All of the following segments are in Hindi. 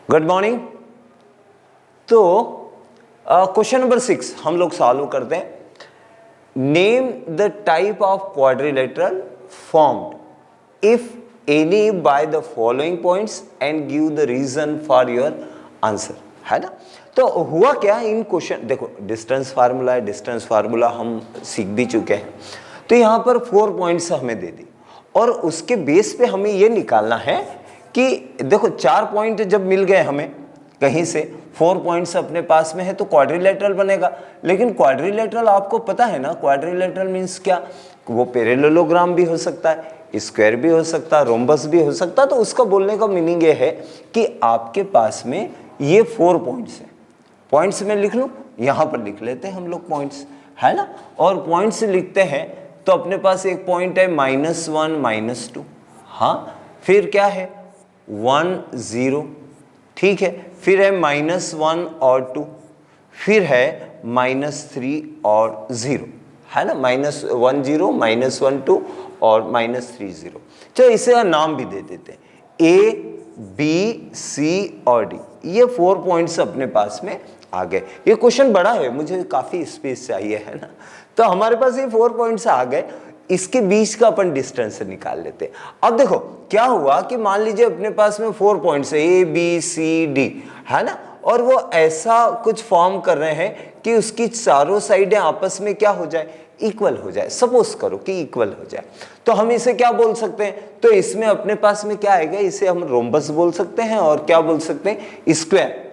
Good morning. तो क्वेश्चन नंबर 6 हम लोग सॉल्व करते हैं। Name the type of quadrilateral formed if any by the following points and give the reason for your answer, है ना। तो हुआ क्या इन क्वेश्चन, देखो डिस्टेंस फार्मूला है, डिस्टेंस फार्मूला हम सीख भी चुके हैं। तो यहाँ पर 4 पॉइंट्स हमें दे दी और उसके बेस पे हमें ये निकालना है कि देखो 4 पॉइंट जब मिल गए हमें कहीं से, 4 पॉइंट्स अपने पास में है तो क्वाड्रिलेटरल बनेगा। लेकिन क्वाड्रिलेटरल आपको पता है ना, क्वाड्रिलेटरल मीन्स क्या, वो पैरेललोग्राम भी हो सकता है, स्क्वायर भी हो सकता है, रोम्बस भी हो सकता है। तो उसका बोलने का मीनिंग ये है कि आपके पास में ये 4 पॉइंट्स हैं। पॉइंट्स में लिख लूं, यहां पर लिख लेते हैं हम लोग पॉइंट्स, है ना। और पॉइंट्स लिखते हैं तो अपने पास एक पॉइंट है -1 -2, हाँ। फिर क्या है 1 0, ठीक है। फिर है -1 और 2, फिर है -3 और 0, है ना। -1 0, -1 2 और -3 0। चलो इसे नाम भी दे देते हैं, A B C और D। ये 4 पॉइंट्स अपने पास में आ गए। ये क्वेश्चन बड़ा है, मुझे काफी स्पेस चाहिए, है ना। तो हमारे पास ये 4 पॉइंट्स आ गए, इसके बीच का अपन डिस्टेंस निकाल लेते हैं। अब देखो क्या हुआ कि मान लीजिए अपने पास में 4 पॉइंट्स है A B C D, है ना। और वो ऐसा कुछ फॉर्म कर रहे हैं कि उसकी चारों साइडें आपस में क्या हो जाए, इक्वल हो जाए। सपोज करो कि इक्वल हो जाए, तो हम इसे क्या बोल सकते हैं, तो इसमें अपने पास में क्या आएगा, इसे हम रोम्बस बोल सकते हैं और क्या बोल सकते हैं, स्क्वायर।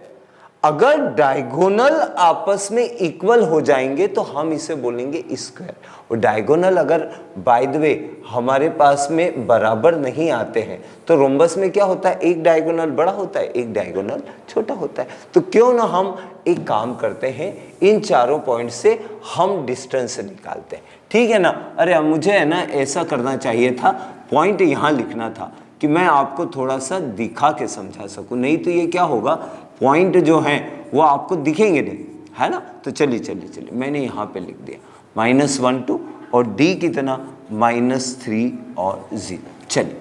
अगर डायगोनल आपस में इक्वल हो जाएंगे तो हम इसे बोलेंगे स्क्वायर। और डायगोनल अगर बाय द वे हमारे पास में बराबर नहीं आते हैं तो रोम्बस में क्या होता है, एक डायगोनल बड़ा होता है, एक डायगोनल छोटा होता है। तो क्यों ना हम एक काम करते हैं, इन चारों पॉइंट से हम डिस्टेंस निकालते हैं, ठीक है ना। अरे मुझे है ना ऐसा करना चाहिए था, पॉइंट यहाँ लिखना था कि मैं आपको थोड़ा सा दिखा के समझा सकूं, नहीं तो ये क्या होगा, पॉइंट जो है वो आपको दिखेंगे नहीं, है ना। तो चलिए मैंने यहाँ पे लिख दिया -1 2 और D कितना -3 और 0। चलिए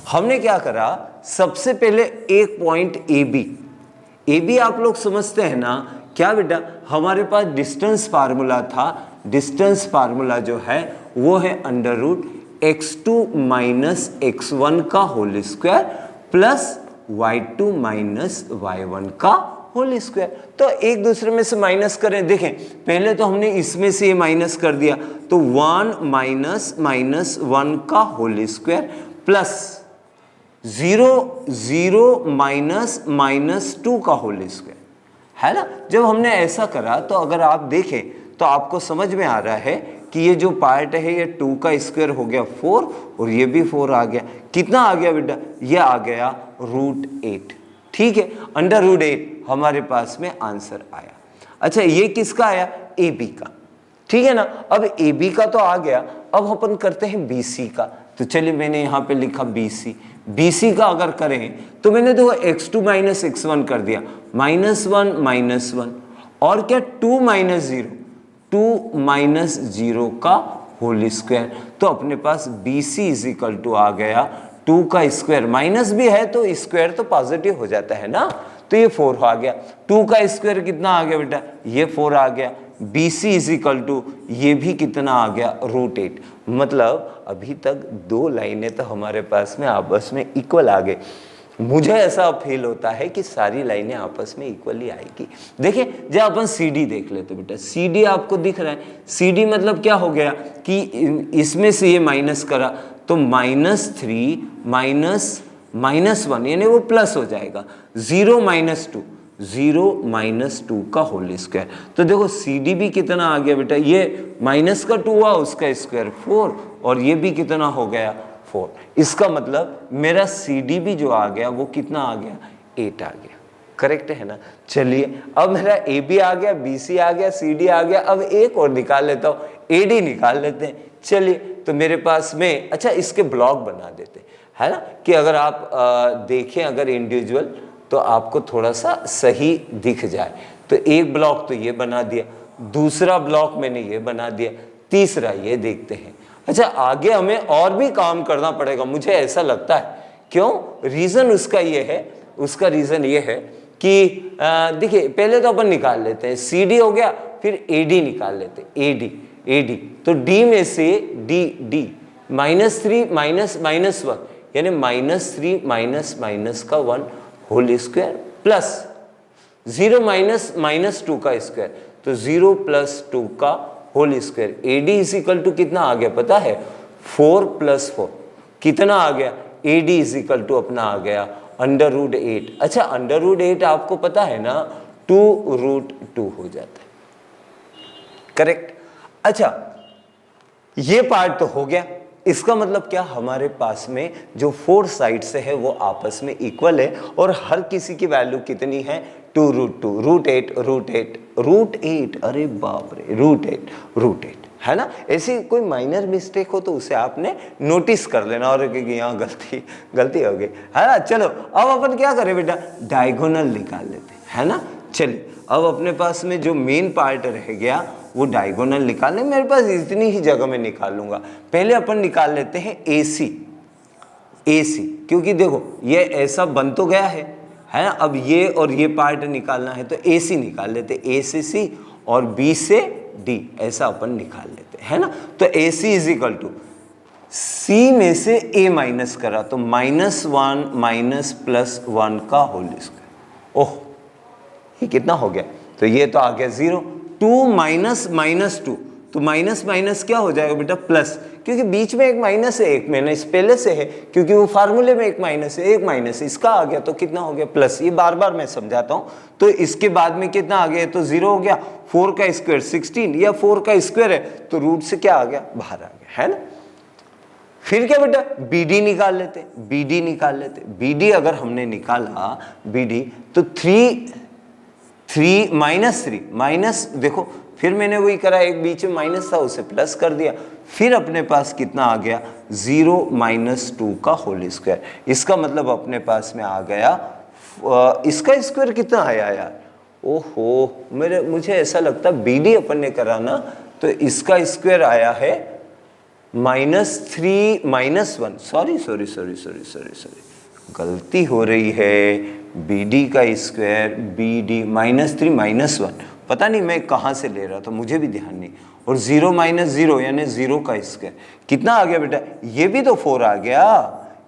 हमने क्या करा, सबसे पहले एक पॉइंट AB आप लोग समझते हैं ना क्या बेटा, हमारे पास डिस्टेंस फार्मूला था। डिस्टेंस फार्मूला जो है वो है √x2 - x1 का whole square plus y2 - y1 का होल स्क्वायर। तो एक दूसरे में से माइनस करें, देखें पहले तो हमने इसमें से ये माइनस कर दिया, तो 1 -1 का होल स्क्वायर प्लस 0 -2 का होल स्क्वायर, है ना। जब हमने ऐसा करा तो अगर आप देखें तो आपको समझ में आ रहा है कि ये जो पार्ट है ये 2 का स्क्वायर हो गया 4 और ये भी 4 आ गया। कितना आ गया बेटा, ये आ गया √8, ठीक है। √8 हमारे पास में आंसर आया। अच्छा ये किसका आया, AB का, ठीक है ना। अब AB का तो आ गया, अब अपन करते हैं BC का। तो चलिए मैंने यहाँ पे लिखा BC का अगर करें तो मैंने देखो x2 - x1 कर दिया, -1 और क्या 2 -0 का होल स्क्वायर। तो अपने पास BC = आ गया 2 का स्क्वायर, माइनस भी है तो स्क्वायर तो पॉजिटिव हो जाता है ना। तो ये 4 आ गया, 2 का स्क्वायर कितना आ गया बेटा, ये 4 आ गया। BC = ये भी कितना आ गया, √8। मतलब अभी तक 2 लाइनें तो हमारे पास में आपस में इक्वल आ गए। मुझे ऐसा फील होता है कि सारी लाइनें आपस में इक्वली आएगी। देखिए जब अपन CD देख लेते बेटा, CD आपको दिख रहा है, CD मतलब क्या हो गया कि इसमें से ये माइनस करा तो -3 -1 यानी वो प्लस हो जाएगा, 0 -2 का होल स्क्वायर। तो देखो CD भी कितना आ गया बेटा, ये माइनस का 2 हुआ, उसका स्क्वायर 4 और ये भी कितना हो गया 4। इसका मतलब मेरा CD भी जो आ गया वो कितना आ गया, 8 आ गया। करेक्ट है ना। चलिए अब मेरा AB आ गया, BC आ गया, CD आ गया। अब एक और निकाल लेता हूँ, AD निकाल लेते हैं। चलिए तो मेरे पास में, अच्छा इसके ब्लॉक बना देते हैं, है ना, कि अगर आप देखें अगर इंडिविजुअल तो आपको थोड़ा सा सही दिख जाए। तो एक ब्लॉक तो ये बना दिया, दूसरा ब्लॉक मैंने ये बना दिया, तीसरा ये देखते हैं। अच्छा आगे हमें और भी काम करना पड़ेगा मुझे ऐसा लगता है। क्यों, रीजन उसका ये है, उसका रीज़न ये है कि देखिए पहले तो अपन निकाल लेते हैं, सी डी हो गया, फिर ए डी निकाल लेते हैं, ए डी। तो डी में से डी -3 माइनस -1 यानी -3 माइनस का 1 होल स्क्वायर प्लस 0 माइनस 2 का स्क्वायर, तो 0 + 2 का whole square. A D is equal to कितना आ गया पता है? 4 + 4 कितना आ गया? A D is equal to अपना आ गया √8। अच्छा √8 आपको पता है ना 2√2 हो जाता है, करेक्ट। अच्छा ये पार्ट तो हो गया। इसका मतलब क्या, हमारे पास में जो 4 साइड से है वो आपस में इक्वल है और हर किसी की वैल्यू कितनी है? 2√2 √8 अरे बाप रे √8 है ना। ऐसी कोई माइनर मिस्टेक हो तो उसे आपने नोटिस कर लेना और कि यहाँ गलती हो गई है ना। चलो अब अपन क्या करें बेटा, डायगोनल निकाल लेते हैं, है ना। चलिए अब अपने पास में जो मेन पार्ट रह गया वो डायगोनल निकालने, मेरे पास इतनी ही जगह में निकाल लूंगा। पहले अपन निकाल लेते हैं AC, क्योंकि देखो ये ऐसा बन तो गया है ना। अब ये और ये पार्ट निकालना है तो AC निकाल लेते, A से C और B से D ऐसा अपन निकाल लेते हैं ना। तो AC is equal to C में से A माइनस करा तो -1 माइनस +1 का होल स्क्वायर। ओह ये कितना हो गया? तो ये तो आ गया 0। 2 माइनस 2 तो माइनस क्या हो जाएगा बेटा? प्लस, क्योंकि बीच में एक माइनस है, एक माइनस पहले से है क्योंकि वो फार्मूले में एक माइनस है, एक माइनस इसका आ गया तो कितना हो गया? प्लस। ये बार बार मैं समझाता हूँ। तो इसके बाद में कितना आ गया? तो 0 हो गया। 4 का स्क्वायर 16 या 4 का स्क्वायर है तो रूट से क्या आ गया? बाहर आ गया, है ना। फिर क्या बेटा? BD निकाल लेते, BD अगर हमने निकाला BD तो 3 माइनस देखो फिर मैंने वही करा, एक बीच में माइनस था उसे प्लस कर दिया। फिर अपने पास कितना आ गया? 0 - 2 का होल स्क्वायर। इसका मतलब अपने पास में आ गया इसका स्क्वायर कितना आया यार? ओहो मुझे ऐसा लगता BD अपन ने करा ना तो इसका स्क्वायर आया है -3 -1 सॉरी गलती हो रही है। BD का स्क्वायर BD -3 -1 पता नहीं मैं कहाँ से ले रहा था, मुझे भी ध्यान नहीं। और 0 - 0 यानी 0 का स्क्वायर कितना आ गया बेटा? ये भी तो 4 आ गया,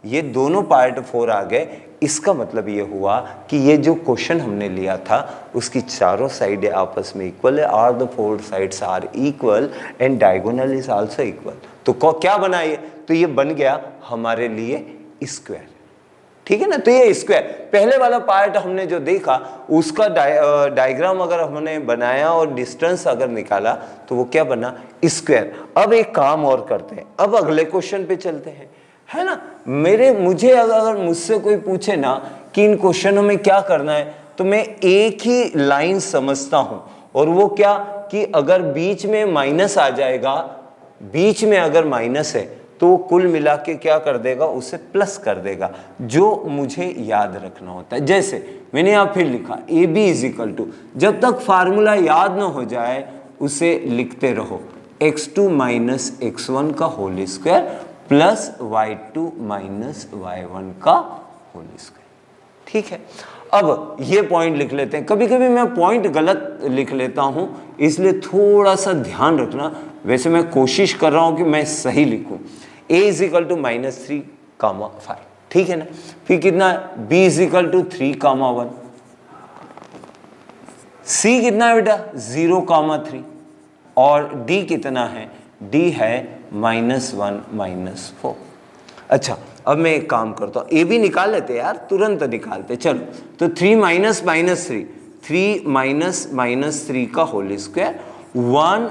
ये दोनों पार्ट 4 आ गए। इसका मतलब ये हुआ कि ये जो क्वेश्चन हमने लिया था उसकी चारों साइडें आपस में इक्वल है, are the 4 sides are equal and diagonal is also equal. तो क्या बना ये? तो ये बन गया हमारे लिए स्क्वायर, ठीक है ना। तो ये स्क्वायर पहले वाला पार्ट हमने जो देखा उसका डायग्राम अगर हमने बनाया और डिस्टेंस अगर निकाला तो वो क्या बना? स्क्वायर। अब एक काम और करते हैं, अब अगले क्वेश्चन पे चलते हैं, है ना। मुझे अगर मुझसे कोई पूछे ना कि इन क्वेश्चनों में क्या करना है तो मैं एक ही लाइन समझता हूं और वो क्या कि अगर बीच में माइनस आ जाएगा, बीच में अगर माइनस है तो वो कुल मिला के क्या कर देगा? उसे प्लस कर देगा, जो मुझे याद रखना होता है। जैसे मैंने यहाँ फिर लिखा AB इज इक्वल टू, जब तक फार्मूला याद ना हो जाए उसे लिखते रहो, x2 - x1 का whole square plus y2 - y1 का होल स्क्वायर, ठीक है। अब ये पॉइंट लिख लेते हैं। कभी कभी मैं पॉइंट गलत लिख लेता हूं इसलिए थोड़ा सा ध्यान रखना। वैसे मैं कोशिश कर रहा हूं कि मैं सही लिखूं। A इज इक्वल टू -3, 5, ठीक है ना। फिर कितना है? B is equal to 3, 1। C कितना है बेटा? 0, 3 और D कितना है? D है -1 - 4। अच्छा अब मैं एक काम करता हूँ, A भी निकाल लेते यार, तुरंत निकालते। चलो तो 3 - 3 का होल स्क्वायर 1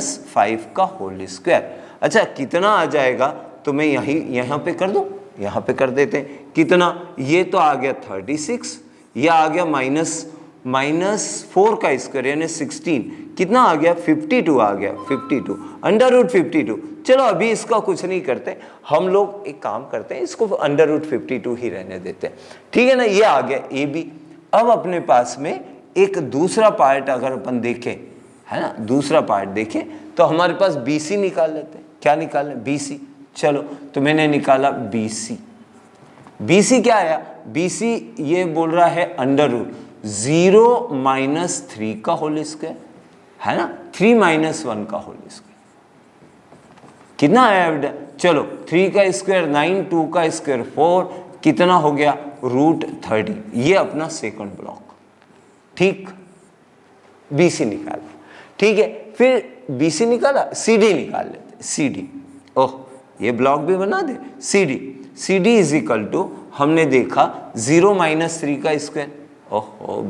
- 5 का होल स्क्वायर। अच्छा कितना आ जाएगा? तो मैं यहाँ पे कर दूं, यहाँ पे कर देते हैं। कितना? ये तो आ गया 36, ये आ गया -4 का स्क्वायर यानी 16। कितना आ गया? 52 आ गया, 52 √52। चलो अभी इसका कुछ नहीं करते, हम लोग एक काम करते हैं, इसको √52 ही रहने देते हैं, ठीक है ना। ये आ गया AB। अब अपने पास में एक दूसरा पार्ट अगर अपन देखें, है ना, दूसरा पार्ट देखें तो हमारे पास BC निकाल लेते हैं। क्या निकालना? BC। चलो तो मैंने निकाला BC। BC क्या आया, BC ये बोल रहा है अंडर रूट 0 माइनस 3 का होल स्क्वायर, है ना, 3 माइनस 1 का होल स्क्वायर। कितना आया बेटा, चलो 3 का स्क्वायर 9, 2 का स्क्वायर 4, कितना हो गया रूट 30। ये अपना सेकंड ब्लॉक, ठीक, BC निकाला, ठीक है। फिर BC निकाला, CD निकाल लेते, CD, ओह ये ब्लॉक भी बना दे, CD इज इक्वल टू, हमने देखा 0 माइनस 3 का स्क्वायर, ओह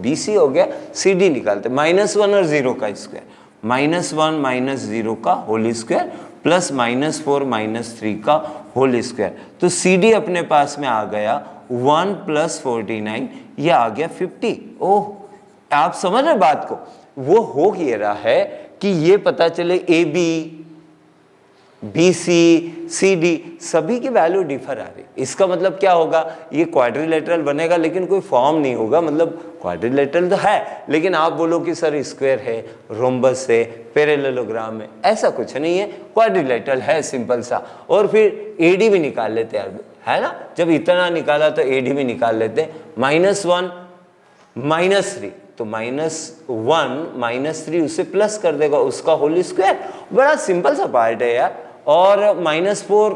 BC हो गया, CD निकालते, -1 और 0 का स्क्वायर, -1 माइनस 0 का होल स्क्वायर प्लस -4 माइनस 3 का होल स्क्वायर। तो CD अपने पास में आ गया 1 प्लस 49, ये आ गया 50। ओह आप समझ रहे बात को, वो हो ये रहा है कि ये पता चले AB, BC, CD सभी की वैल्यू डिफर आ रही। इसका मतलब क्या होगा, ये क्वाड्रिलेटरल बनेगा लेकिन कोई फॉर्म नहीं होगा, मतलब क्वाड्रिलेटरल तो है लेकिन आप बोलो कि सर स्क्वायर है, रोम्बस है, पैरेललोग्राम है, ऐसा कुछ नहीं है, क्वाड्रिलेटरल है सिंपल सा। और फिर AD भी निकाल लेते हैं, है ना, जब इतना निकाला तो AD भी निकाल लेते हैं। -1 -3, तो -1 -3 उसे प्लस कर देगा, उसका होल स्क्वायर, बड़ा सिंपल सा पार्ट है यार। और -4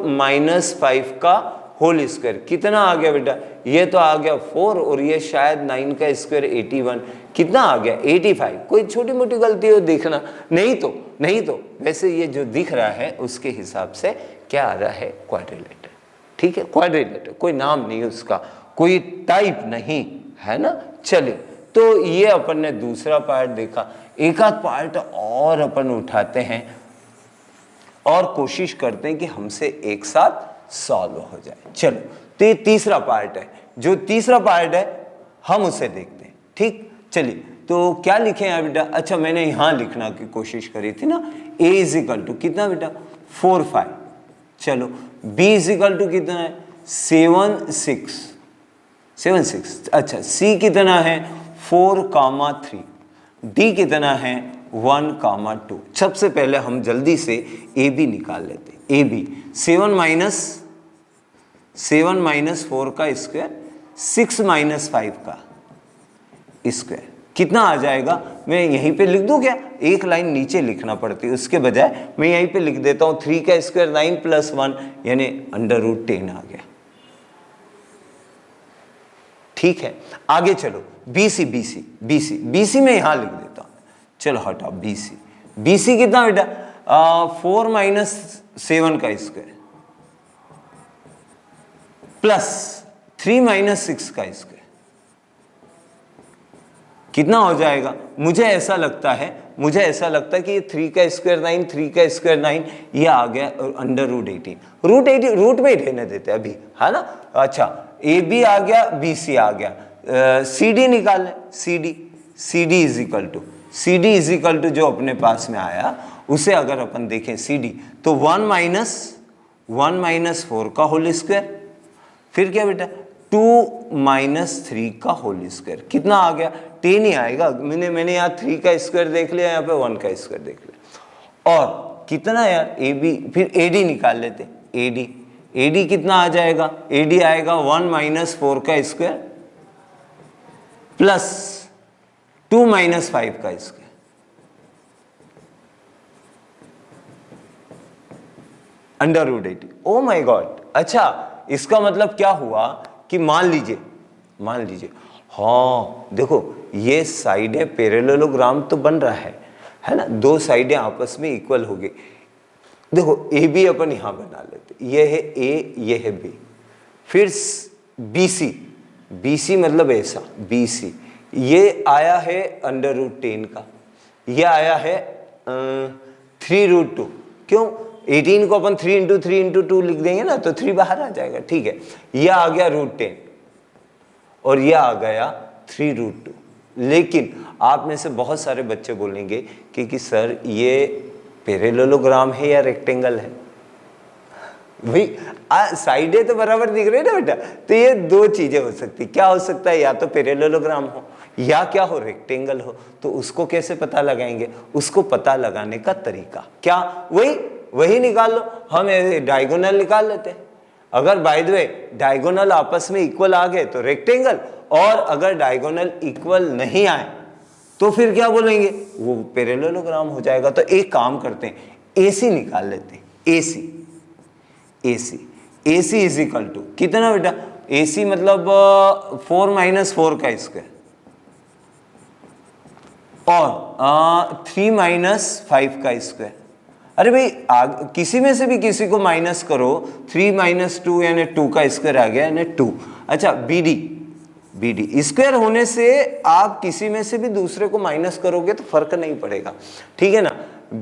-5 का होल स्क्वायर, कितना आ गया बेटा, ये तो आ गया 4 और ये शायद 9 का स्क्वायर 81, कितना आ गया 85। कोई छोटी मोटी गलती हो देखना, नहीं तो वैसे ये जो दिख रहा है उसके हिसाब से क्या आ रहा है, क्वाड्रिलेटर, ठीक है, क्वाड्रिलेटर, कोई नाम नहीं उसका, कोई टाइप नहीं, है ना। चलिए, तो ये अपन ने दूसरा पार्ट देखा, एक आध पार्ट और अपन उठाते हैं और कोशिश करते हैं कि हमसे एक साथ सॉल्व हो जाए। चलो, तो ये तीसरा पार्ट है, जो तीसरा पार्ट है हम उसे देखते हैं, ठीक। चलिए, तो क्या लिखे हैं बेटा, अच्छा मैंने यहाँ लिखना की कोशिश करी थी ना, A इज इक्वल टू कितना बेटा 4 5, चलो B इज इक्वल टू कितना है 7 6, अच्छा C कितना है 4, 3, D कितना है 1, 2। सबसे पहले हम जल्दी से AB निकाल लेते हैं। AB 7 माइनस 4 का स्क्वायर, 6 माइनस 5 का स्क्वायर, कितना आ जाएगा, मैं यहीं पे लिख दूं क्या, एक लाइन नीचे लिखना पड़ती है, उसके बजाय मैं यहीं पे लिख देता हूं 3 का स्क्वायर 9 प्लस 1 यानी √10 आ गया, ठीक है। आगे चलो, BC में यहां लिख देता हूं, चलो हटाओ BC कितना बेटा 4 माइनस 7 का स्क्वायर प्लस 3 माइनस 6 का स्क्वायर, कितना हो जाएगा, मुझे ऐसा लगता है कि ये 3 का स्क्वायर 9, 3 का स्क्वायर 9, ये आ गया √18, रूट में ही रहने देते अभी, है ना। अच्छा, AB आ गया, BC आ गया, CD निकाल लें, CD इज इक्वल टू जो अपने पास में आया उसे अगर अपन देखें CD, तो 1 माइनस 4 का होल स्क्वायर, फिर क्या बेटा 2 माइनस 3 का होल स्क्वायर, कितना आ गया 10 ही आएगा, मैंने यहाँ 3 का स्क्वायर देख लिया, यहाँ पे 1 का स्क्वायर देख लिया। और कितना यार AB, फिर AD निकाल लेते, AD कितना आ जाएगा, AD आएगा 1 माइनस 4 का स्क्वायर प्लस 2 माइनस 5 का स्क्वायर, √80। ओ माय गॉड, अच्छा इसका मतलब क्या हुआ कि मान लीजिए हाँ देखो ये साइडें पैरेललोग्राम तो बन रहा है ना, दो साइडें आपस में इक्वल हो गई। देखो AB अपन यहां बना लेते, ये है A, ये है B, फिर BC मतलब ऐसा, BC ये आया है √10 का, ये आया है 3√2, क्यों 18 को अपन 3 × 3 × 2 लिख देंगे ना, तो 3 बाहर आ जाएगा, ठीक है। यह आ गया √10 और यह आ गया 3√2। लेकिन आप में से बहुत सारे बच्चे बोलेंगे कि सर ये पैरेललोग्राम है या रेक्टेंगल है, भाई साइडें तो बराबर दिख रही है ना बेटा, तो ये दो चीजें हो सकती, क्या हो सकता है, या तो पैरेललोग्राम हो या क्या हो रेक्टेंगल हो। तो उसको कैसे पता लगाएंगे, उसको पता लगाने का तरीका क्या, वही निकाल लो, हम डायगोनल निकाल लेते हैं। अगर बाय द वे डायगोनल आपस में इक्वल आ गए तो रेक्टेंगल, और अगर डायगोनल इक्वल नहीं आए तो फिर क्या बोलेंगे, वो पैरेललोग्राम हो जाएगा। तो एक काम करते हैं, AC निकाल लेते हैं। AC इज इक्वल टू कितना बेटा, AC मतलब 4 - 4 का स्क्वायर और 3 - 5 का स्क्वायर। अरे भाई किसी में से भी किसी को माइनस करो, 3 - 2 यानी 2 का स्क्वायर आ गया यानी 2। अच्छा BD स्क्वायर होने से आप किसी में से भी दूसरे को माइनस करोगे तो फर्क नहीं पड़ेगा, ठीक है ना।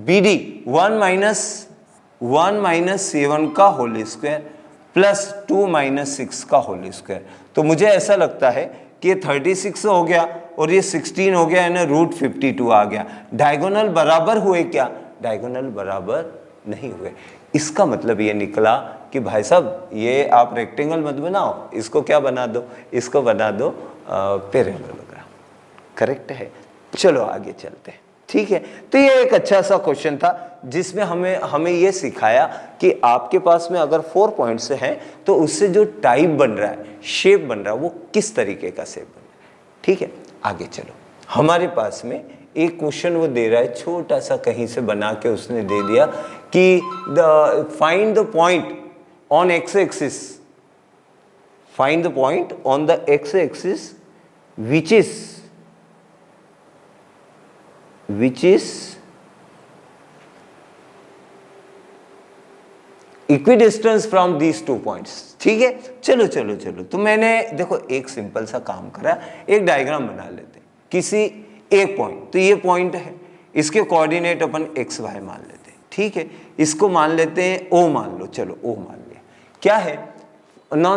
BD 1 - 7 का होल स्क्वायर प्लस 2 - 6 का होल स्क्वायर। तो मुझे ऐसा लगता है कि 36 हो गया और ये 16 हो गया यानी √52 आ गया। डायगोनल बराबर हुए क्या, डायगोनल बराबर नहीं हुए। इसका मतलब ये निकला कि भाई साहब ये आप रेक्टेंगल मत बनाओ, इसको क्या बना दो, इसको बना दो पैरेललोग्राम। करेक्ट है। चलो आगे चलते हैं, ठीक है। तो ये एक अच्छा सा क्वेश्चन था जिसमें हमें ये सिखाया कि आपके पास में अगर 4 पॉइंट्स हैं तो उससे जो टाइप बन रहा है, शेप बन रहा है, वो किस तरीके का शेप बन रहा है, ठीक है। आगे चलो, हमारे पास में एक क्वेश्चन वो दे रहा है, छोटा सा कहीं से बना के उसने दे दिया कि find the point on x axis, find the point on the x axis which is equidistance from these 2 points, ठीक है। चलो तो मैंने देखो एक सिंपल सा काम करा, एक डायग्राम बना लेते हैं किसी एक पॉइंट। तो ये पॉइंट है, इसके कोऑर्डिनेट अपन x y मान लेते हैं, ठीक है। इसको मान लेते हैं O मान लो, चलो O मान लिया। क्या है ना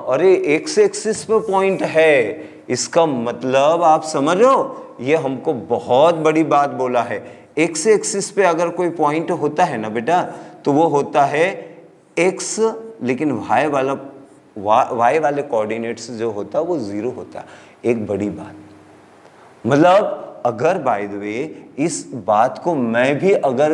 अरे x एक्सिस पे पॉइंट है, इसका मतलब आप समझ रहे हो, ये हमको बहुत बड़ी बात बोला है। x एक्सिस पे अगर कोई पॉइंट होता है ना बेटा, तो वो होता है x, लेकिन y वाले कोऑर्डिनेट्स जो होता है वो 0 होता है। एक बड़ी बात, मतलब अगर बाय द वे इस बात को मैं भी अगर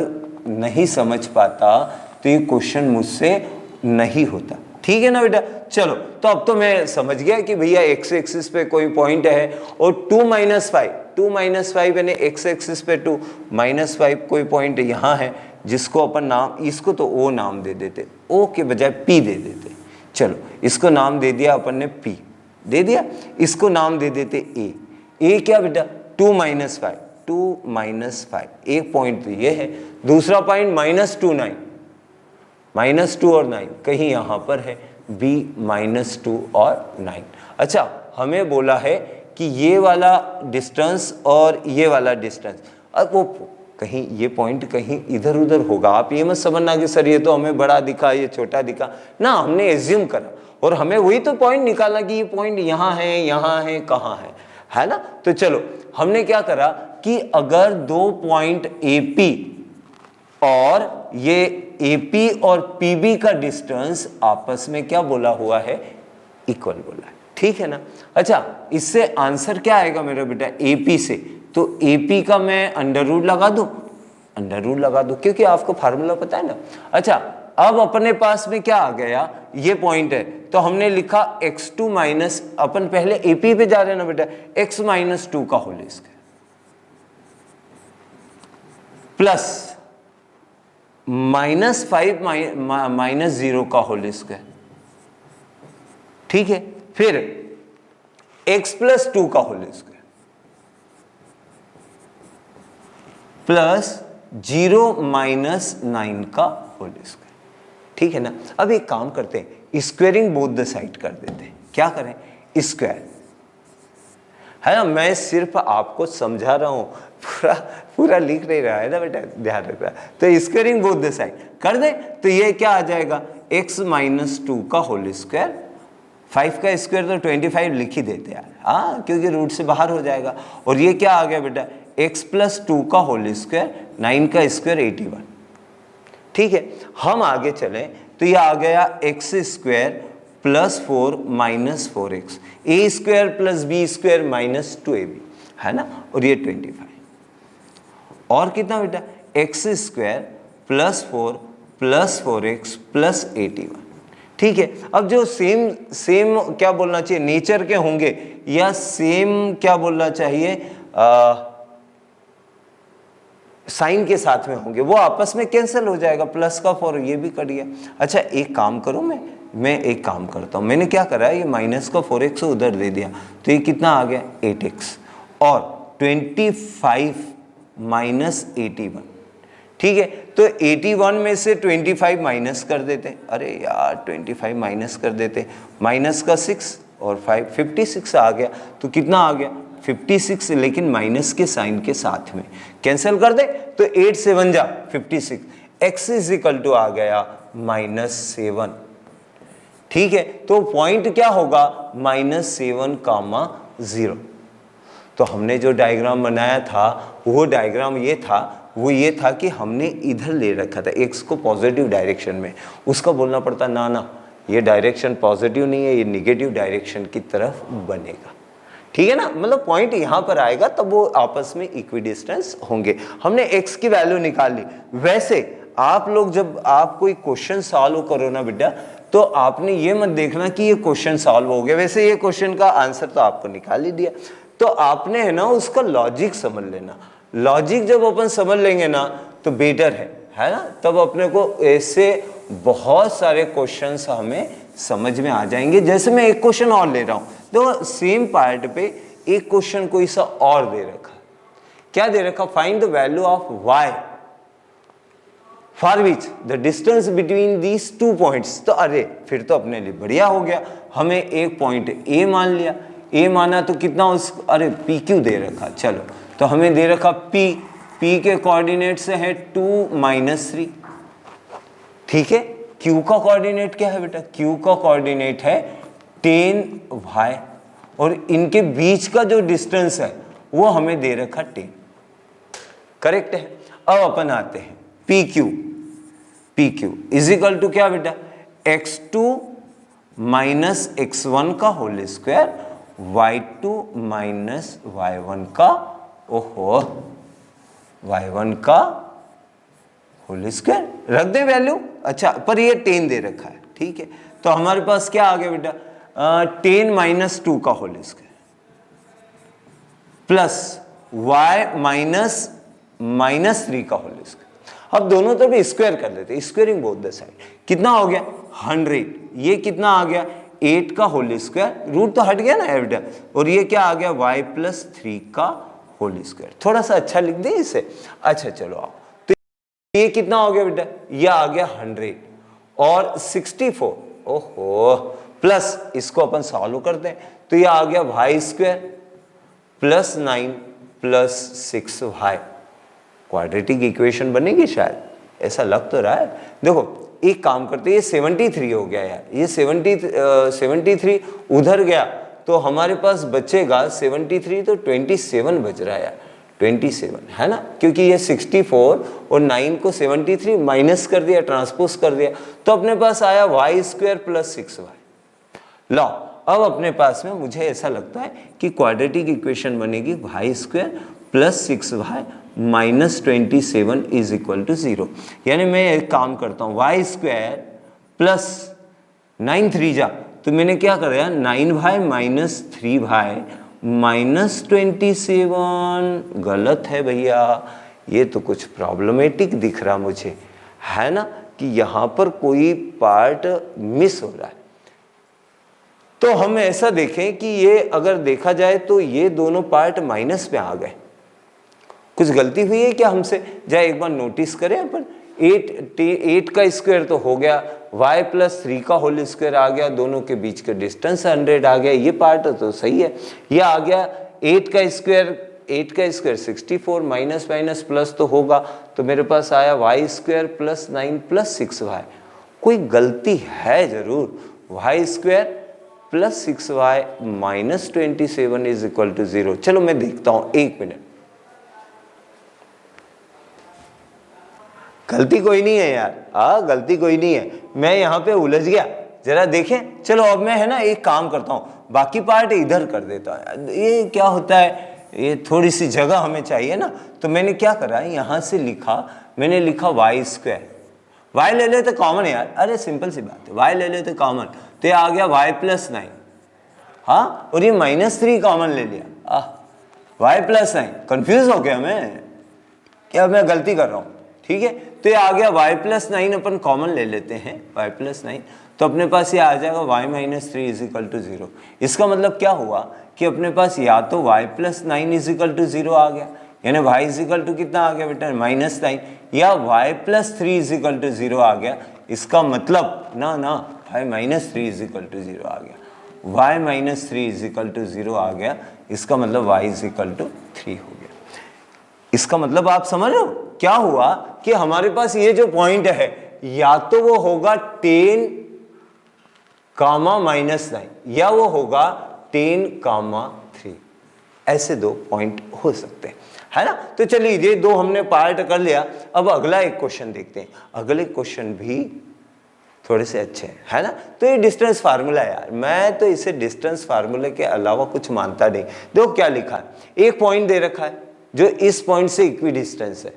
नहीं समझ पाता तो ये क्वेश्चन मुझसे नहीं होता, ठीक है ना बेटा। चलो तो अब तो मैं समझ गया कि भैया x एक्सिस पे कोई पॉइंट है और 2 - 5 यानी x एक्सिस पे 2 - 5 कोई पॉइंट यहाँ है जिसको अपन नाम, इसको तो O नाम दे देते, O के बजाय P दे देते। चलो इसको नाम दे दिया अपन ने, P दे दिया, इसको नाम दे देते A क्या बेटा 2 - 5, एक पॉइंट तो ये है। दूसरा पॉइंट -2 और 9 कहीं यहाँ पर है, B -2 और 9। अच्छा हमें बोला है कि ये वाला डिस्टेंस और ये वाला डिस्टेंस, अब वो कहीं ये पॉइंट कहीं इधर उधर होगा। आप ये मत समझना कि सर ये तो हमें बड़ा दिखा ये छोटा दिखा ना, हमने एज्यूम करा और हमें वही तो पॉइंट निकालना कि ये पॉइंट यहाँ है कहाँ है ना। तो चलो हमने क्या करा कि अगर 2 पॉइंट AP और ये AP और PB का डिस्टेंस आपस में क्या बोला हुआ है, इक्वल बोला है, ठीक है ना। अच्छा इससे आंसर क्या आएगा मेरा बेटा AP से, तो AP का मैं अंडर रूट लगा दूं क्योंकि आपको फार्मूला पता है ना। अच्छा अब अपने पास में क्या आ गया, ये पॉइंट है तो हमने लिखा x2 माइनस, अपन पहले AP पे जा रहे हैं ना बेटा, x - 2 का होल स्क्वायर प्लस -5 - 0 का होल स्क्वायर, ठीक है। फिर x + 2 का होल स्क्वायर प्लस 0 - 9 का होल स्क्वायर, ठीक है ना। अब एक काम करते हैं, स्क्वायरिंग बोथ द साइड कर देते हैं। क्या करें, स्क्वायर है ना, मैं सिर्फ आपको समझा रहा हूं, पूरा लिख नहीं रहा है ना बेटा, ध्यान रखना। तो स्क्वायरिंग बोथ द साइड कर दे तो ये क्या आ जाएगा, x - 2 का होल स्क्वायर, 5 का स्क्वायर तो 25 लिख ही देते यार, हाँ क्योंकि रूट से बाहर हो जाएगा। और ये क्या आ गया बेटा, x + 2 का होल स्क्वायर, 9 का स्क्वायर 81, ठीक है। हम आगे चलें तो ये आ गया x² + 4 - 4x, a² + b² - 2ab, है ना। और ये 25 और कितना बेटा, x² + 4 + 4x + 81, ठीक है। अब जो सेम सेम क्या बोलना चाहिए, नेचर के होंगे या सेम क्या बोलना चाहिए, साइन के साथ में होंगे, वो आपस में कैंसिल हो जाएगा, प्लस का 4 ये भी कट गया। अच्छा एक काम करो, मैं एक काम करता हूँ, मैंने क्या करा, ये माइनस का 4x उधर दे दिया, तो ये कितना आ गया 8x, और 25 माइनस 81, ठीक है। तो 81 में से 25 माइनस कर देते, अरे यार 25 माइनस कर देते, माइनस का 6 और 5 56 आ गया, तो कितना आ गया 56, लेकिन माइनस के साइन के साथ में, कैंसिल कर दे तो 8 7 जा 56, x इज इक्वल टू आ गया -7, ठीक है। तो पॉइंट क्या होगा -7, 0। तो हमने जो डायग्राम बनाया था वो डायग्राम ये था कि हमने इधर ले रखा था x को पॉजिटिव डायरेक्शन में, उसका बोलना पड़ता ना ये डायरेक्शन पॉजिटिव नहीं है, ये निगेटिव डायरेक्शन की तरफ बनेगा, ठीक है ना। मतलब पॉइंट यहाँ पर आएगा तब वो आपस में इक्विडिस्टेंस होंगे। हमने x की वैल्यू निकाल ली। वैसे आप लोग जब आप कोई क्वेश्चन सॉल्व करो ना बेटा, तो आपने ये मत देखना कि ये क्वेश्चन सॉल्व हो गया, वैसे ये क्वेश्चन का आंसर तो आपको निकाल ही दिया, तो आपने है ना उसका लॉजिक समझ लेना। लॉजिक जब अपन समझ लेंगे ना तो बेटर है ना, तब अपने को ऐसे बहुत सारे क्वेश्चंस हमें समझ में आ जाएंगे। जैसे मैं एक क्वेश्चन और ले रहा हूं, तो सेम पार्ट पे एक क्वेश्चन कोई सा और दे रखा, क्या दे रखा, find the value of y for which the distance between these 2 points. तो अरे फिर तो अपने लिए बढ़िया हो गया, हमें एक पॉइंट a मान लिया, a माना तो कितना उस, अरे p q दे रखा, चलो तो हमें दे रखा p के कोऑर्डिनेट से है 2 -3, ठीक है। q का कोऑर्डिनेट क्या है बेटा, q का कोऑर्डिनेट है 10y, और इनके बीच का जो डिस्टेंस है वो हमें दे रखा 10, करेक्ट है। अब अपन आते हैं P Q is equal to क्या बेटा, x2 माइनस x1 का whole square, y2 minus y1 का, ओहो y1 का होल स्क्वायर, रख दे वैल्यू। अच्छा पर ये 10 दे रखा है, ठीक है। तो हमारे पास क्या आ गया बेटा, 10 माइनस 2 का whole square plus y minus 3 का होल स्क्वायर। अब दोनों तरफ स्क्वायर कर लेते, स्क्वायरिंग बोथ द साइड, कितना हो गया 100, ये कितना आ गया 8 का होल स्क्वायर, रूट तो हट गया ना बेटा, और ये क्या आ गया y प्लस 3 का होल स्क्वायर। थोड़ा सा अच्छा लिख दे इसे, अच्छा चलो आओ, तो ये कितना हो गया बेटा, ये आ गया 100 और 64, ओहो, प्लस इसको अपन सॉल्व करते हैं, तो ये आ गया y square plus 9 plus 6y, quadratic equation बनेगी शायद, ऐसा लग तो रहा है। देखो एक काम करते हैं, ये 73 हो गया यार, ये 73 उधर गया तो हमारे पास बचेगा 73, तो 27 बच रहा है यार, 27 है ना, क्योंकि ये 64 और 9 को 73 माइनस कर दिया, ट्रांसपोज कर दिया, तो अपने पास आया y स्क्वायर प्लस 6y। लो अब अपने पास में मुझे ऐसा लगता है कि क्वाड्रेटिक इक्वेशन बनेगी y square plus 6y minus 27 is equal to 0। यानी मैं एक काम करता हूँ, y स्क्वायर प्लस 9 3 जा, तो मैंने क्या कराया 9y माइनस 3y माइनस 27, गलत है भैया, ये तो कुछ प्रॉब्लमेटिक दिख रहा मुझे, है ना, कि यहाँ पर कोई पार्ट मिस हो रहा है। तो हम ऐसा देखें कि ये अगर देखा जाए तो ये दोनों पार्ट माइनस में आ गए, कुछ गलती हुई है क्या हमसे, जाए एक बार नोटिस करें अपन। 8 का स्क्वायर तो हो गया, y प्लस 3 का होल स्क्वायर आ गया, दोनों के बीच का डिस्टेंस 100 आ गया, ये पार्ट तो सही है। ये आ गया 8 का स्क्वायर 64, माइनस माइनस प्लस तो होगा, तो मेरे पास आया y square plus 9 plus 6y। कोई गलती है जरूर, y square plus 6y minus 27 is equal to 0। चलो मैं देखता हूँ, एक मिनट, गलती कोई नहीं है यार, गलती कोई नहीं है, मैं यहाँ पे उलझ गया, जरा देखें। चलो अब मैं है ना एक काम करता हूँ, बाकी पार्ट इधर कर देता हूँ। ये क्या होता है, ये थोड़ी सी जगह हमें चाहिए ना, तो मैंने क्या करा, यहाँ से लिखा, मैंने लिखा y y ले लेते कॉमन यार, अरे सिंपल सी बात है, y ले लेते कॉमन, तो ये आ गया y+9, हाँ, और ये -3 कॉमन ले लिया, y+9, कंफ्यूज हो गया मैं, क्या मैं गलती कर रहा हूँ, ठीक है। तो ये आ गया y+9, अपन कॉमन ले लेते हैं y+9, तो अपने पास ये आ जाएगा y-3 = 0। इसका मतलब क्या हुआ कि अपने पास या तो y+9 = 0 आ गया, यानी y = कितना आ गया बेटा -9, या y+3 = 0 आ गया। इसका मतलब ना y-3 = 0 आ गया, y-3 = 0 आ गया, इसका मतलब y = 3 हो गया। इसका मतलब आप समझ रहे हो क्या हुआ कि हमारे पास ये जो पॉइंट है या तो वो होगा 10, -9 या वो होगा 10, 3, ऐसे दो पॉइंट हो सकते हैं, है ना। तो चलिए ये दो हमने पार्ट कर लिया। अब अगला एक क्वेश्चन देखते हैं, अगले क्वेश्चन भी थोड़े से अच्छे हैं, है ना। तो ये डिस्टेंस फार्मूला है यार, मैं तो इसे डिस्टेंस फार्मूले के अलावा कुछ मानता नहीं। देखो क्या लिखा है, एक पॉइंट दे रखा है जो इस पॉइंट से इक्वी डिस्टेंस है।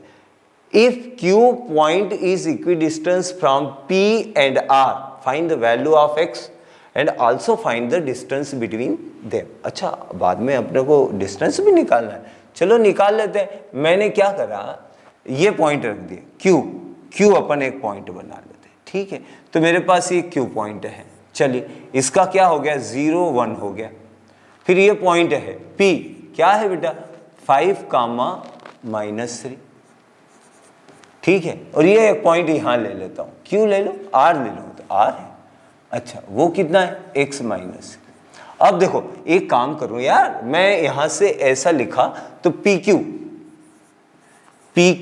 If Q point is equi distance from P and R, find the value of X and also find the distance between them. अच्छा, बाद में अपने को डिस्टेंस भी निकालना है, चलो निकाल लेते हैं। मैंने क्या करा, ये पॉइंट रख दिया Q अपन एक पॉइंट बना लेते हैं, ठीक है। तो मेरे पास ये Q पॉइंट है, चलिए इसका क्या हो गया 0, 1 हो गया। फिर ये पॉइंट है P, क्या है बेटा 5, -3, ठीक है। और ये एक पॉइंट यहां ले लेता हूं, Q ले लो, R ले लो, तो R है। अच्छा, वो कितना है x-। अब देखो एक काम करूं यार, मैं यहां से ऐसा लिखा तो PQ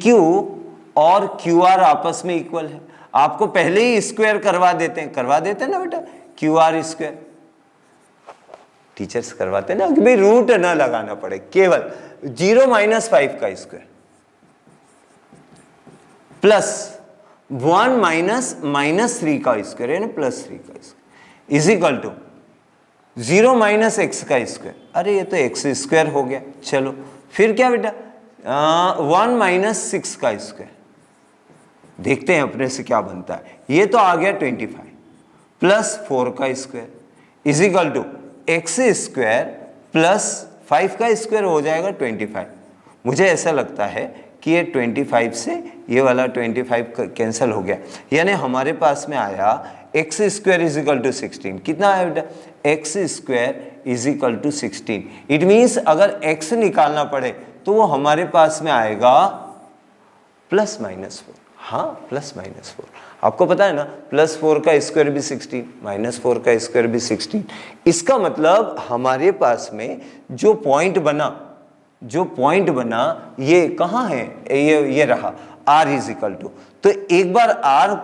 और QR आपस में इक्वल है। आपको पहले ही स्क्वायर करवा देते हैं ना बेटा, QR², टीचर्स करवाते हैं ना कि भाई रूट ना लगाना पड़े, केवल 0 - 5 का स्क्वायर प्लस 1 - -3 का स्क्वायर यानी +3 का square is equal to 0 - x का स्क्वायर। अरे ये तो x² हो गया। चलो फिर क्या बेटा 1 - 6 का स्क्वायर, देखते हैं अपने से क्या बनता है। ये तो आ गया 25 प्लस 4 का square is equal to x² plus 5 का स्क्वायर हो जाएगा 25। मुझे ऐसा लगता है कि ये 25 से ये वाला 25 कैंसिल हो गया, यानी हमारे पास में आया x² = 16। कितना आया बेटा x² = 16। इट मीन्स अगर x निकालना पड़े तो वो हमारे पास में आएगा +-4। हाँ, +-4। आपको पता है ना, +4 का स्क्वायर भी 16, -4 का स्क्वायर भी 16। इसका मतलब हमारे पास में जो पॉइंट बना ये कहाँ है, ये रहा R = तो एक बार R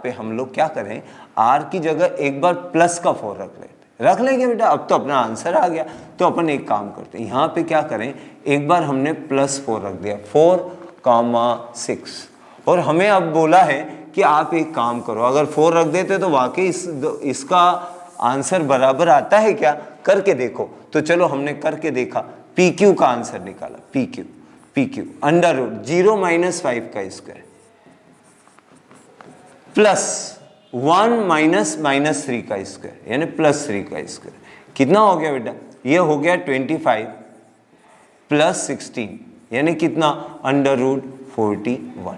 पे हम लोग क्या करें, R की जगह एक बार +4 रख लेंगे बेटा। अब तो अपना आंसर आ गया, तो अपन एक काम करते हैं, यहाँ पे क्या करें, एक बार हमने +4 रख दिया, 4, 6, और हमें अब बोला है कि आप एक काम करो, अगर 4 रख देते तो वाकई इसका आंसर बराबर आता है क्या, करके देखो। तो चलो हमने करके देखा, PQ का आंसर निकाला, PQ √ 0 - 5 का स्क्वायर प्लस 1 - -3 का स्क्वायर यानी +3 का स्क्वायर। कितना हो गया बेटा, ये हो गया 25 प्लस 16 यानी कितना √ 41।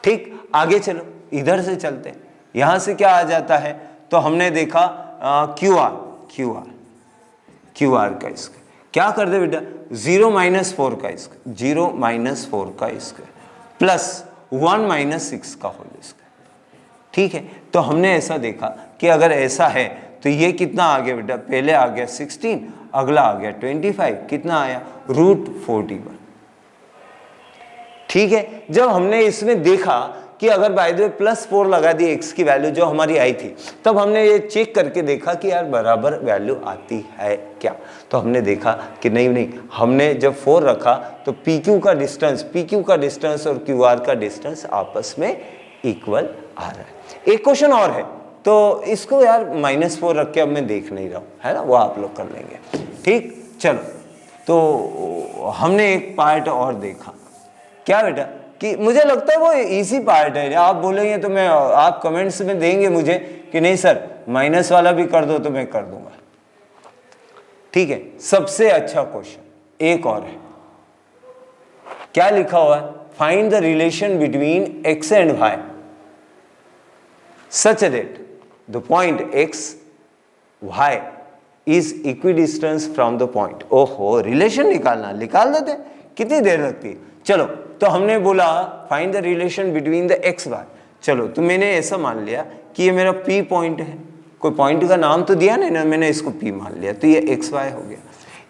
ठीक, आगे चलो, इधर से चलते हैं। यहां से क्या आ जाता है, तो हमने देखा QR का स्क्वायर, क्या कर दे बेटा 0 - 4 का स्क्वायर, 0 - 4 का स्क्वायर प्लस 1 - 6 का होल स्क्वायर। ठीक है, तो हमने ऐसा देखा कि अगर ऐसा है तो ये कितना आ गया बेटा, पहले आ गया 16, अगला आ गया 25, कितना आया √41। ठीक है, जब हमने इसमें देखा कि अगर बाय द वे +4 लगा दी x की वैल्यू जो हमारी आई थी, तब हमने ये चेक करके देखा कि यार बराबर वैल्यू आती है क्या। तो हमने देखा कि नहीं, हमने जब 4 रखा तो PQ का डिस्टेंस और QR का डिस्टेंस आपस में इक्वल आ रहा है। एक क्वेश्चन और है, तो इसको यार -4 रख के अब मैं देख नहीं रहा हूँ, है ना, वो आप लोग कर लेंगे। ठीक, चलो, तो हमने एक पार्ट और देखा, क्या बेटा, कि मुझे लगता है वो इजी पार्ट है। आप बोलेंगे तो मैं, आप कमेंट्स में देंगे मुझे कि नहीं सर माइनस वाला भी कर दो तो मैं कर दूंगा। ठीक है, सबसे अच्छा क्वेश्चन एक और है, क्या लिखा हुआ है, find the relation between x and y such that the point x y is equidistance from the point. ओहो, रिलेशन निकाल देते, कितनी देर लगती है। चलो, तो हमने बोला find the relation between the x y। चलो, तो मैंने ऐसा मान लिया कि ये मेरा p पॉइंट है, कोई पॉइंट का नाम तो दिया नहीं ना, मैंने इसको p मान लिया, तो ये x y हो गया।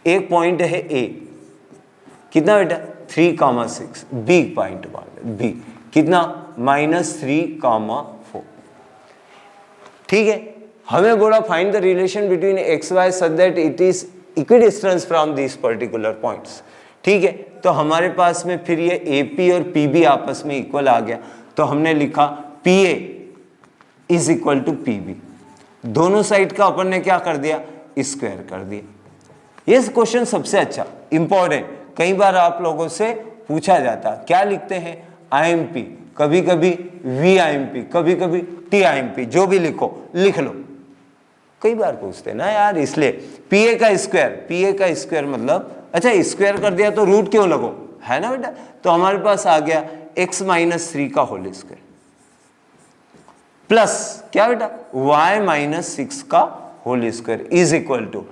एक पॉइंट है a, कितना बेटा 3,6, b पॉइंट मान b कितना -3,4। ठीक है, हमें बोला find the relation between x y such that it is equidistance from this particular points. ठीक है, तो हमारे पास में फिर ये ए पी और पी बी आपस में इक्वल आ गया, तो हमने लिखा P A is equal to P B. दोनों साइड का अपन ने क्या कर दिया, स्क्वायर कर दिया। ये क्वेश्चन सबसे अच्छा इंपॉर्टेंट, कई बार आप लोगों से पूछा जाता, क्या लिखते हैं आई एम पी, कभी कभी वी आई एम पी, कभी कभी टी आई एम पी, जो भी लिखो लिख लो, कई बार पूछते ना यार, इसलिए पी ए का स्क्वायर मतलब, अच्छा स्क्वायर कर दिया तो रूट क्यों लगो, है ना बेटा। तो हमारे पास आ गया x माइनस 3 का होल स्क्वायर प्लस क्या बेटा y माइनस 6 का whole square is equal to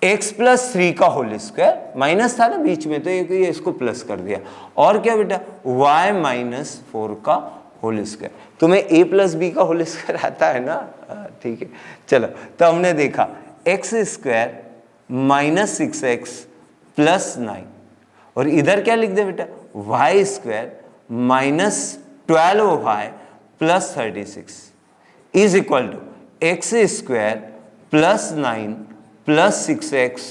x plus 3 का होल स्क्वायर, माइनस था ना बीच में तो ये इसको प्लस कर दिया, और क्या बेटा y माइनस 4 का होल स्क्वायर। तुम्हें a प्लस बी का होल स्क्वायर आता है ना, ठीक है। चलो, तो हमने देखा x square minus 6x plus 9, और इधर क्या लिख दे बेटा y square minus 12y plus 36 is equal to x square plus 9 plus 6x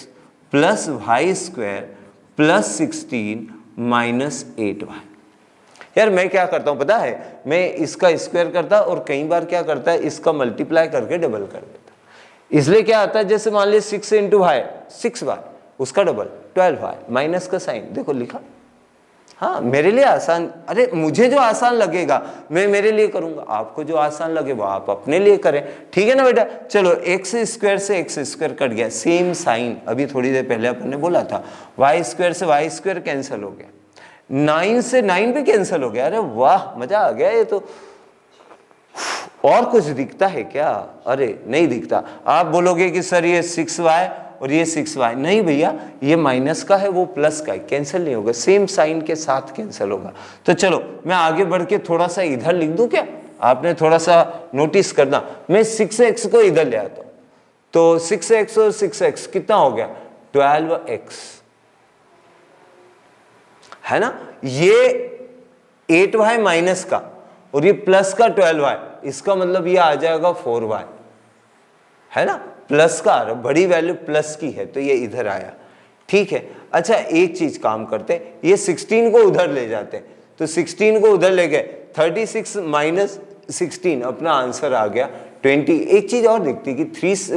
plus y square plus 16 minus 8y। यार मैं क्या करता हूं पता है, मैं इसका स्क्वायर करता और कई बार क्या करता है इसका मल्टीप्लाई करके डबल कर देता, इसलिए क्या आता है जैसे मान लिया 6 इंटू वाई 6y, उसका डबल 12y, माइनस का साइन देखो लिखा। हाँ, मेरे लिए आसान, अरे मुझे जो आसान लगेगा मैं मेरे लिए करूंगा, आपको जो आसान लगे वो आप अपने लिए करें, ठीक है ना बेटा। चलो, एक्स स्क्वायर से एक्स स्क्वायर कट गया, सेम साइन अभी थोड़ी देर पहले अपन ने बोला था, वाई स्क्वायर से वाई स्क्वायर कैंसिल हो गया, 9 से 9 भी कैंसिल हो गया। अरे वाह, मजा आ गया ये तो। और कुछ दिखता है क्या? अरे नहीं दिखता। आप बोलोगे कि सर ये 6y और ये 6y, नहीं भैया ये माइनस का है वो प्लस का है, कैंसिल नहीं होगा, सेम साइन के साथ कैंसिल होगा। तो चलो मैं आगे बढ़ के थोड़ा सा इधर लिख दूं क्या, आपने थोड़ा सा नोटिस करना। मैं 6x को इधर ले आता हूं, तो 6x और 6x कितना हो गया 12x, है ना। ये 8y माइनस का और ये प्लस का 12y, इसका मतलब ये आ जाएगा 4y, है ना। प्लस का बड़ी वैल्यू प्लस की है तो ये इधर आया, ठीक है। अच्छा एक चीज काम करते, ये 16 को उधर ले जाते, तो 16 को उधर ले गए, 36 माइनस 16 अपना आंसर आ गया 20। एक चीज और दिखती कि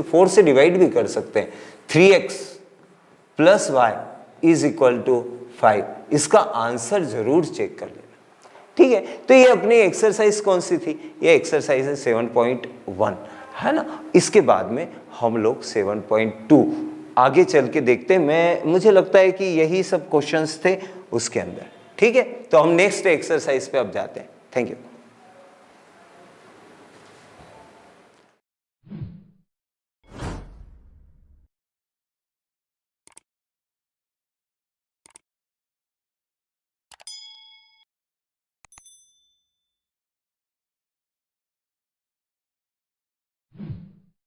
4 से डिवाइड भी कर सकते हैं, 3x plus y is equal to 5, इसका आंसर जरूर चेक कर लेना, ठीक है। तो ये अपनी एक्सरसाइज कौन सी थी, ये एक्सरसाइज है 7.1, है ना। इसके बाद में हम लोग 7.2 आगे चल के देखते हैं। मुझे लगता है कि यही सब क्वेश्चंस थे उसके अंदर, ठीक है। तो हम नेक्स्ट एक्सरसाइज पे अब जाते हैं। Thank you.